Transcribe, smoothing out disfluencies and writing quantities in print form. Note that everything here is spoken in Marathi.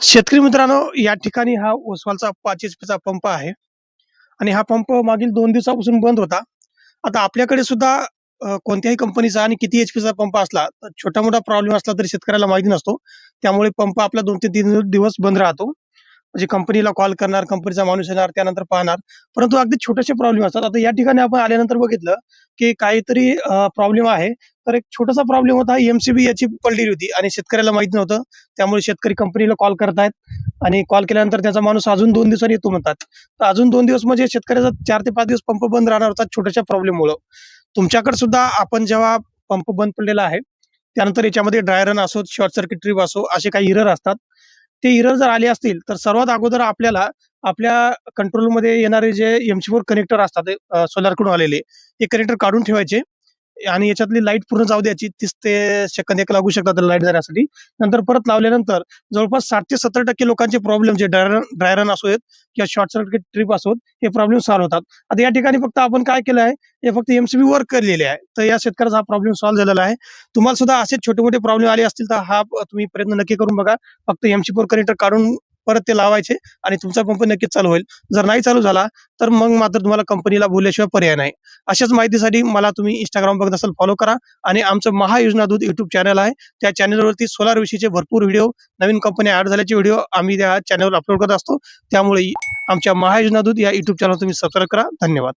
शेतकरी मित्रांनो, या ठिकाणी हा ओसवालचा 5 एच.पीचा पंप आहे आणि हा पंप मागील 2 दिवसापासून बंद होता. आता आपल्याकडे सुद्धा कोणत्याही कंपनीचा आणि किती एच.पीचा पंप असला, तर छोटा-मोठा प्रॉब्लेम असला तरी शेतकऱ्याला माहिती नसतो. त्यामुळे पंप आपला 2 ते 3 दिवस बंद राहतो. म्हणजे कंपनीला कॉल करणार, कंपनीचा माणूस येणार, त्यानंतर पाहणार. परंतु अगदी छोटेसे प्रॉब्लेम असतात. आता या ठिकाणी आपण आल्यानंतर बघितलं, की काहीतरी प्रॉब्लेम आहे. तर एक छोटासा प्रॉब्लेम होता, एम-सी-बी याची पडलेली होती आणि शेतकऱ्याला माहीत नव्हतं. त्यामुळे शेतकरी कंपनीला कॉल करतायत आणि कॉल केल्यानंतर त्याचा माणूस अजून 2 दिवसांनी येतो म्हणतात. तर अजून 2 दिवस म्हणजे शेतकऱ्याचा 4 ते 5 दिवस पंप बंद राहणार होता छोट्याशा प्रॉब्लेममुळं. तुमच्याकडे सुद्धा आपण जेव्हा पंप बंद पडलेला आहे, त्यानंतर याच्यामध्ये ड्राय रन असो, शॉर्ट सर्किट ट्रिप असो, असे काही एरर असतात. ते एरर जर आले असतील, तर सर्वात अगोदर आपल्याला आपल्या कंट्रोलमध्ये येणारे जे एम-सी-4 कनेक्टर असतात सोलारकडून आलेले, ते कनेक्टर काढून ठेवायचे आणि याच्यातली लाईट पूर्ण जाऊ द्यायची. 30 ते सेकंद एक लागू शकतात त्याला लाईट जाण्यासाठी. नंतर परत लावल्यानंतर जवळपास 60% ते 70% लोकांचे प्रॉब्लेम जे ड्राय रन असोत किंवा शॉर्ट सर्किट ट्रिप असोत, हे प्रॉब्लेम सॉल्व्ह होतात. आता या ठिकाणी फक्त आपण काय केलं आहे, हे फक्त एम-सी-बी वर्क केलेले आहे. तर या शेतकऱ्याचा हा प्रॉब्लेम सॉल्व्ह झालेला आहे. तुम्हाला सुद्धा असे छोटे-मोठे प्रॉब्लेम आले असतील, तर हा तुम्ही प्रयत्न नक्की करून बघा. फक्त एम-सी-4 कनेक्टर काढून परत ते लावायचे आणि तुमचा पंप नक्कीच चालू होईल. जर नाही चालू झाला, तर मग मात्र तुम्हाला कंपनीला बोलल्याशिवाय पर्याय नाही. अशाच माहितीसाठी मला तुम्ही Instagram बघत असाल फॉलो करा आणि आमचं महायोजना दूत YouTube चॅनल आहे. त्या चॅनलवरती सोलार विषयीचे भरपूर व्हिडिओ, नवीन कंपन्या ॲड झाल्याचे व्हिडिओ आम्ही त्या चॅनलवर अपलोड करत असतो. त्यामुळे आमच्या महायोजना दूत या YouTube चॅनल तुम्ही सबस्क्राईब करा. धन्यवाद.